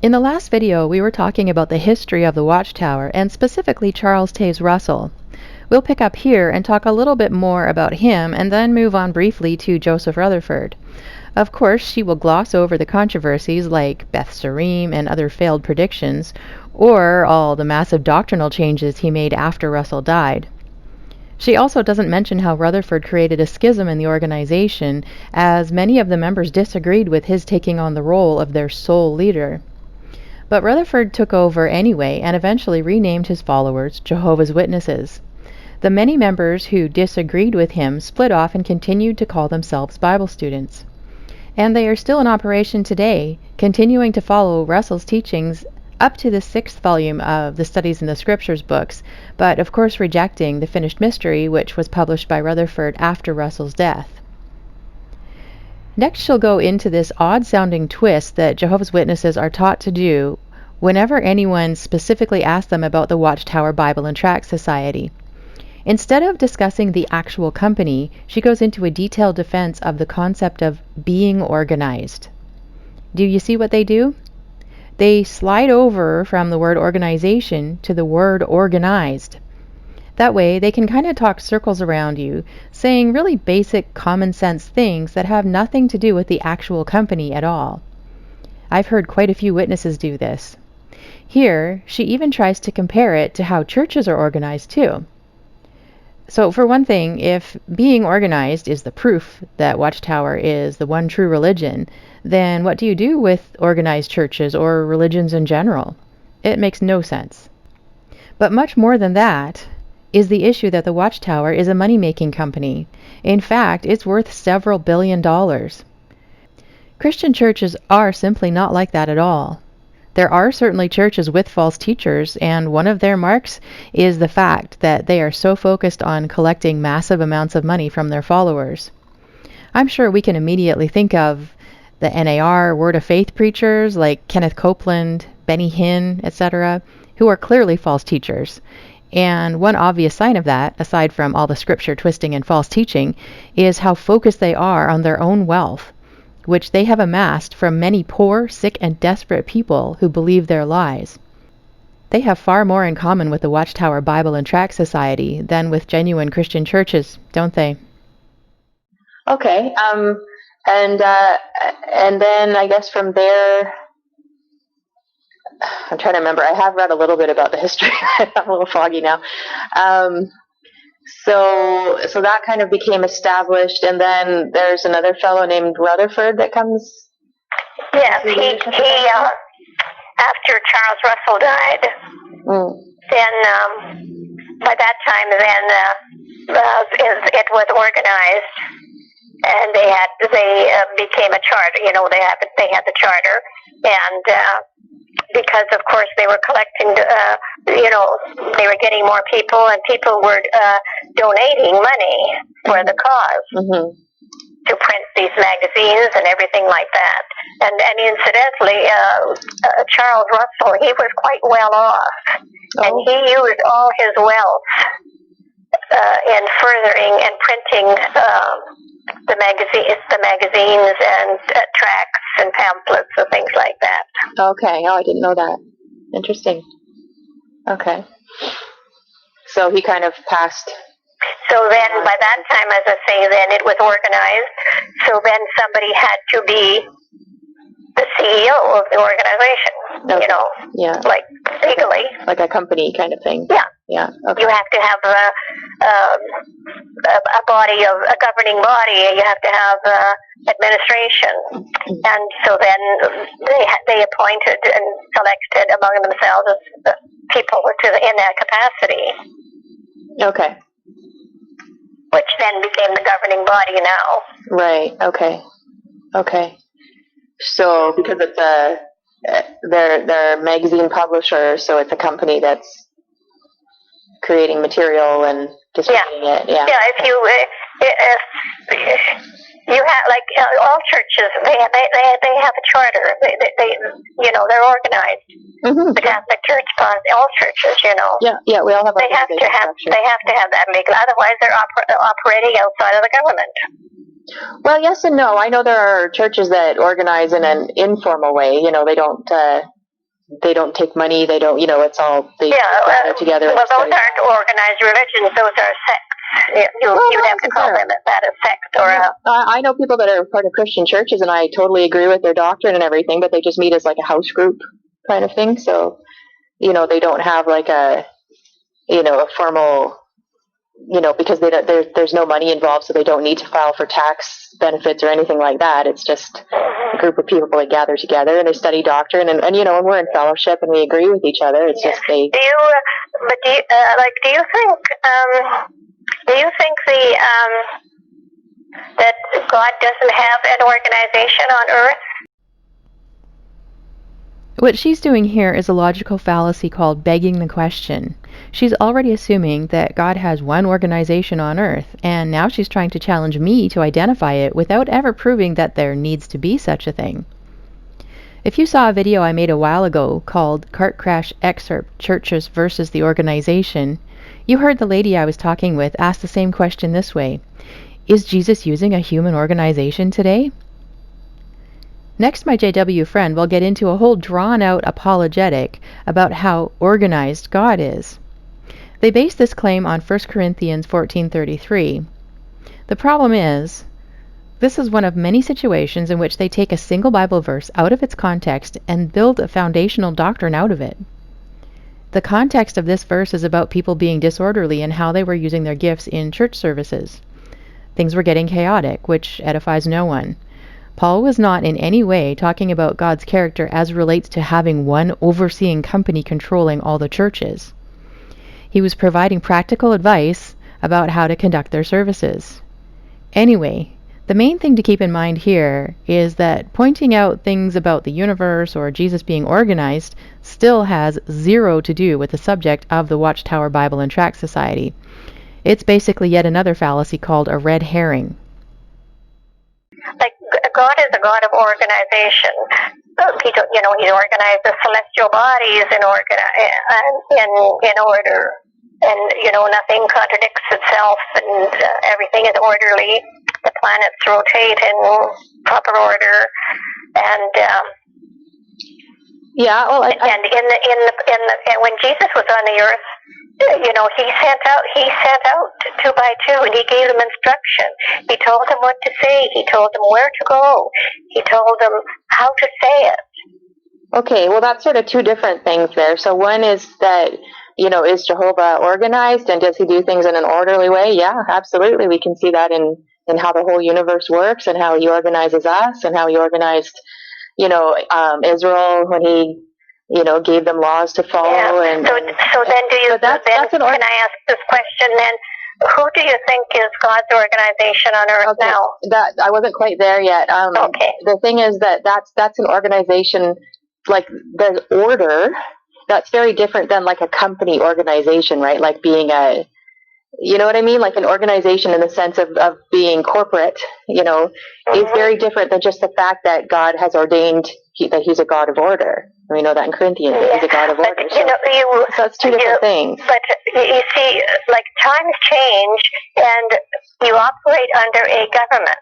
In the last video, we were talking about the history of the Watchtower, and specifically Charles Taze Russell. We'll pick up here and talk a little bit more about him, and then move on briefly to Joseph Rutherford. Of course, she will gloss over the controversies like Beth Sareem and other failed predictions, or all the massive doctrinal changes he made after Russell died. She also doesn't mention how Rutherford created a schism in the organization, as many of the members disagreed with his taking on the role of their sole leader. But Rutherford took over anyway and eventually renamed his followers Jehovah's Witnesses. The many members who disagreed with him split off and continued to call themselves Bible students. And they are still in operation today, continuing to follow Russell's teachings up to the 6th volume of the Studies in the Scriptures books, but of course rejecting the finished mystery, which was published by Rutherford after Russell's death. Next, she'll go into this odd-sounding twist that Jehovah's Witnesses are taught to do whenever anyone specifically asks them about the Watchtower Bible and Tract Society. Instead of discussing the actual company, she goes into a detailed defense of the concept of being organized. Do you see what they do? They slide over from the word organization to the word organized. That way, they can kind of talk circles around you, saying really basic common sense things that have nothing to do with the actual company at all. I've heard quite a few witnesses do this. Here, she even tries to compare it to how churches are organized too. So for one thing, if being organized is the proof that Watchtower is the one true religion, then what do you do with organized churches or religions in general? It makes no sense. But much more than that is the issue that the Watchtower is a money-making company. In fact, it's worth several $billion. Christian churches are simply not like that at all. There are certainly churches with false teachers, and one of their marks is the fact that they are so focused on collecting massive amounts of money from their followers. I'm sure we can immediately think of the NAR Word of Faith preachers like Kenneth Copeland, Benny Hinn, etc., who are clearly false teachers. And one obvious sign of that, aside from all the scripture twisting and false teaching, is how focused they are on their own wealth, which they have amassed from many poor, sick, and desperate people who believe their lies. They have far more in common with the Watchtower Bible and Tract Society than with genuine Christian churches, don't they? Okay, and then I guess from there, I'm trying to remember. I have read a little bit about the history. I'm a little foggy now. So that kind of became established, and then there's another fellow named Rutherford that comes. Yes, he after Charles Russell died, then by that time it was organized, and they became a charter. You know, they had the charter, and because of course they were collecting, they were getting more people, and people were donating money for the cause to print these magazines and everything like that. And incidentally, Charles Russell, he was quite well off, and he used all his wealth in furthering and printing the magazines and tracts and pamphlets and things like that. Okay. Oh, I didn't know that. Interesting. Okay. So he kind of passed. So then, by that time, as I say, then it was organized. So then somebody had to be the CEO of the organization. Okay. Yeah, like legally, like a company kind of thing. Yeah. Yeah. Okay. You have to have a body of a governing body. You have to have administration, and so then they appointed and selected among themselves people in that capacity. Okay. Which then became the governing body now. Right. Okay. So because it's they're a magazine publisher, so it's a company that's creating material and distributing it. Yeah. Yeah. If you have all churches, they have a charter. They they're organized. The Catholic Church, all churches, Yeah. We all have. They have to have that legal. Otherwise, they're operating outside of the government. Well, yes and no. I know there are churches that organize in an informal way. They don't they don't take money. They don't, it's all they gather together. Well, those aren't organized religions. Those are sects. You would have to call them that a sect or a. I know people that are part of Christian churches, and I totally agree with their doctrine and everything, but they just meet as like a house group kind of thing. So, they don't have like a formal, because there's no money involved, so they don't need to file for tax benefits or anything like that. It's just a group of people that gather together and they study doctrine, and we're in fellowship and we agree with each other. It's just they. Do you think that God doesn't have an organization on earth? What she's doing here is a logical fallacy called begging the question. She's already assuming that God has one organization on earth, and now she's trying to challenge me to identify it without ever proving that there needs to be such a thing. If you saw a video I made a while ago called Cart Crash Excerpt Churches versus the Organization, you heard the lady I was talking with ask the same question this way: is Jesus using a human organization today? Next, my JW friend will get into a whole drawn-out apologetic about how organized God is. They base this claim on 1 Corinthians 14:33. The problem is, this is one of many situations in which they take a single Bible verse out of its context and build a foundational doctrine out of it. The context of this verse is about people being disorderly and how they were using their gifts in church services. Things were getting chaotic, which edifies no one. Paul was not in any way talking about God's character as relates to having one overseeing company controlling all the churches. He was providing practical advice about how to conduct their services. Anyway, the main thing to keep in mind here is that pointing out things about the universe or Jesus being organized still has zero to do with the subject of the Watchtower Bible and Tract Society. It's basically yet another fallacy called a red herring. Like, God is a God of organization. He organized the celestial bodies in order, and nothing contradicts itself, and everything is orderly. The planets rotate in proper order, and and when Jesus was on the earth, he sent out 2 by 2, and he gave them instruction. He told them what to say. He told them where to go. He told them how to say it. Okay, well, that's sort of two different things there. So one is that, is Jehovah organized, and does he do things in an orderly way? Yeah, absolutely. We can see that in how the whole universe works, and how he organizes us, and how he organized, Israel when he gave them laws to follow. Yeah. And so then can I ask this question then? Who do you think is God's organization on earth now? That I wasn't quite there yet. Okay. The thing is that's an organization, like there's order. That's very different than like a company organization, right? Like being a, you know what I mean? Like an organization in the sense of being corporate, is very different than just the fact that God has ordained that he's a God of order. We know that in Corinthians, he's a God of order. So that's two different things. But you see, like times change, and you operate under a government.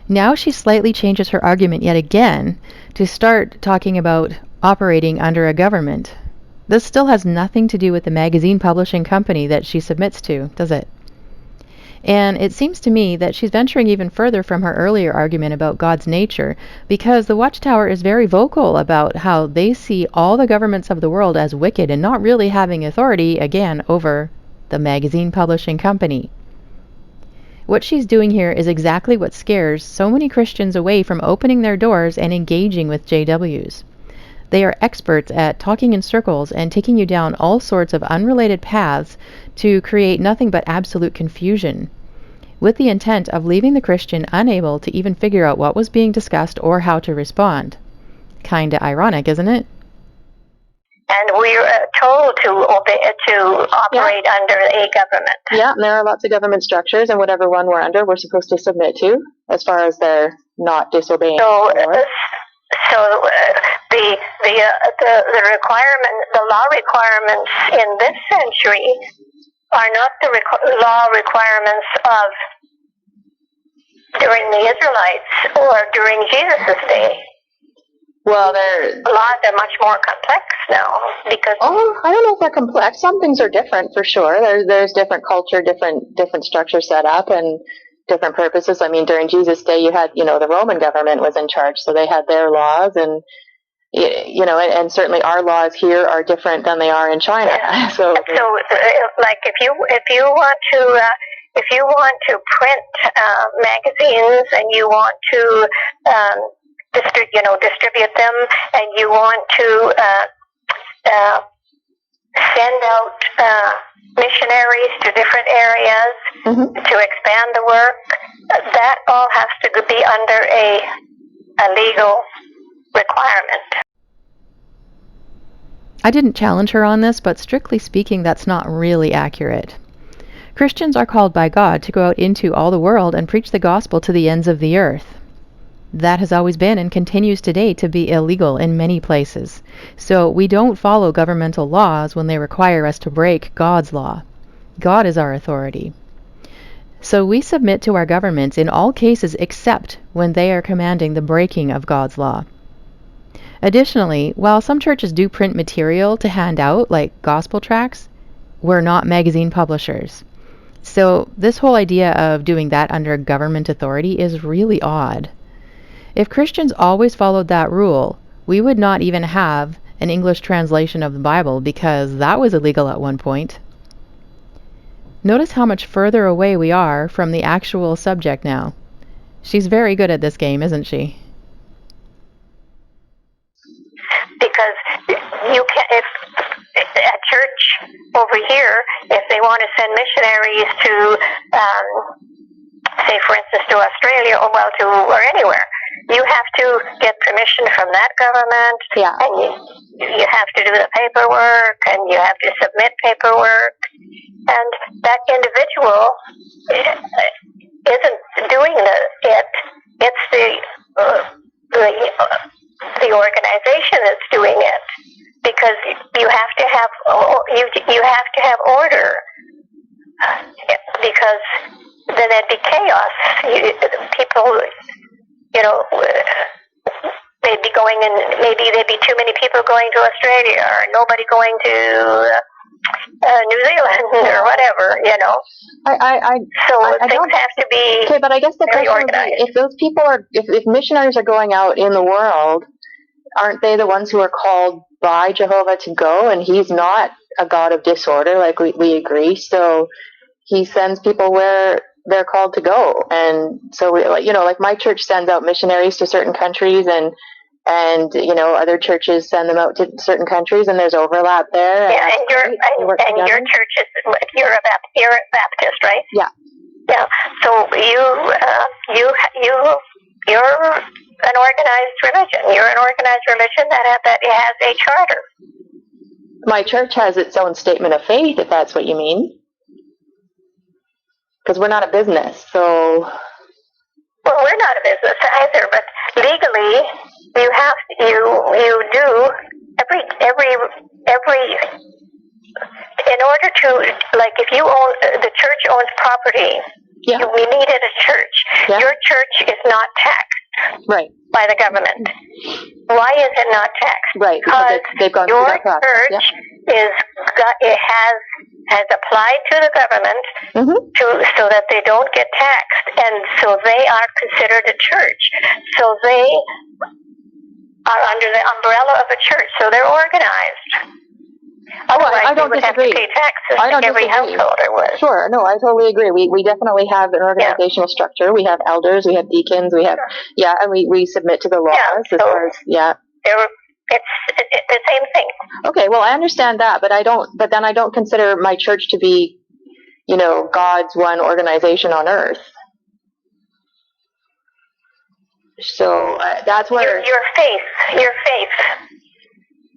Now she slightly changes her argument yet again to start talking about operating under a government. This still has nothing to do with the magazine publishing company that she submits to, does it? And it seems to me that she's venturing even further from her earlier argument about God's nature, because the Watchtower is very vocal about how they see all the governments of the world as wicked and not really having authority, again, over the magazine publishing company. What she's doing here is exactly what scares so many Christians away from opening their doors and engaging with JWs. They are experts at talking in circles and taking you down all sorts of unrelated paths to create nothing but absolute confusion, with the intent of leaving the Christian unable to even figure out what was being discussed or how to respond. Kinda ironic, isn't it? And we're told to operate under a government. Yeah, and there are lots of government structures, and whatever one we're under, we're supposed to submit to, as far as they're not disobeying. The law requirements in this century are not the law requirements of during the Israelites or during Jesus' day. Well, they're laws are much more complex now because. Oh, I don't know if they're complex. Some things are different for sure. There's different culture, different structure set up, and different purposes. I mean, during Jesus' day, you had the Roman government was in charge, so they had their laws, and and certainly our laws here are different than they are in China. So like if you want to print magazines and you want to distribute them, and you want to send out missionaries to different areas to expand the work, that all has to be under a legal requirement. I didn't challenge her on this, but strictly speaking, that's not really accurate. Christians are called by God to go out into all the world and preach the gospel to the ends of the earth. That has always been and continues today to be illegal in many places. So we don't follow governmental laws when they require us to break God's law. God is our authority. So we submit to our governments in all cases except when they are commanding the breaking of God's law. Additionally, while some churches do print material to hand out, like gospel tracts, we're not magazine publishers. So this whole idea of doing that under government authority is really odd. If Christians always followed that rule, we would not even have an English translation of the Bible because that was illegal at one point. Notice how much further away we are from the actual subject now. She's very good at this game, isn't she? Because you can, if a church over here, if they want to send missionaries to, say, for instance, to Australia or anywhere, you have to get permission from that government, and you have to do the paperwork, and you have to submit paperwork, and that individual isn't doing it. It's the organization that's doing it, because you have to have order, because then it'd be chaos. People, they'd be going in. Maybe there'd be too many people going to Australia, or nobody going to New Zealand, or whatever. So things have to be okay. But I guess the very question organized. is, if those people if missionaries are going out in the world, aren't they the ones who are called by Jehovah to go? And he's not a God of disorder, like we agree. So he sends people where they're called to go. And so like my church sends out missionaries to certain countries, and other churches send them out to certain countries, and there's overlap there. Yeah, and your church is, you're a Baptist, right? Yeah. Yeah. So you're an organized religion. You're an organized religion that has a charter. My church has its own statement of faith, if that's what you mean. Because we're not a business, so. Well, we're not a business either, but legally, you do every. In order to, like, if you own, the church owns property. Yeah. We needed a church. Yeah. Your church is not taxed. Right. By the government. Why is it not taxed? Right. Because they've gone through that process. Your church has applied to the government so that they don't get taxed, and so they are considered a church. So they are under the umbrella of a church. So they're organized. Otherwise, I don't would disagree. Have to pay taxes like every householder would. Sure, no, I totally agree. We definitely have an organizational structure. We have elders, we have deacons, we have and we submit to the laws as far as it's the same thing. Okay, well I understand that, but then I don't consider my church to be, God's one organization on earth. So that's where your faith.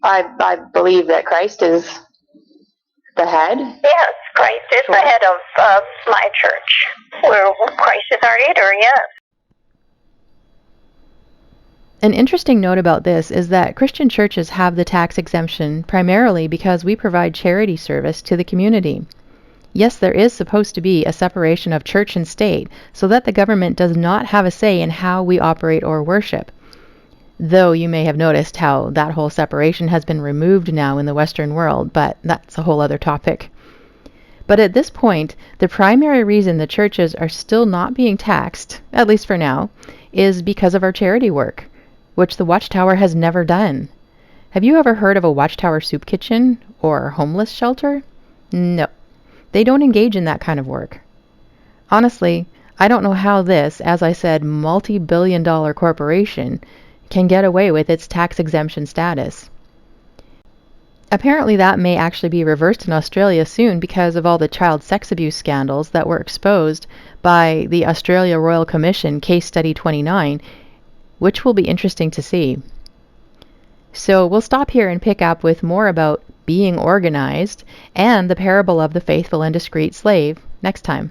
I believe that Christ is the head. Yes, Christ is the head of my church, where Christ is our leader, yes. An interesting note about this is that Christian churches have the tax exemption primarily because we provide charity service to the community. Yes, there is supposed to be a separation of church and state so that the government does not have a say in how we operate or worship. Though you may have noticed how that whole separation has been removed now in the Western world, but that's a whole other topic. But at this point, the primary reason the churches are still not being taxed, at least for now, is because of our charity work, which the Watchtower has never done. Have you ever heard of a Watchtower soup kitchen or homeless shelter? No, they don't engage in that kind of work. Honestly, I don't know how this, as I said, multi-billion-dollar corporation can get away with its tax exemption status. Apparently that may actually be reversed in Australia soon because of all the child sex abuse scandals that were exposed by the Australia Royal Commission Case Study 29, which will be interesting to see. So we'll stop here and pick up with more about being organized and the parable of the faithful and discreet slave next time.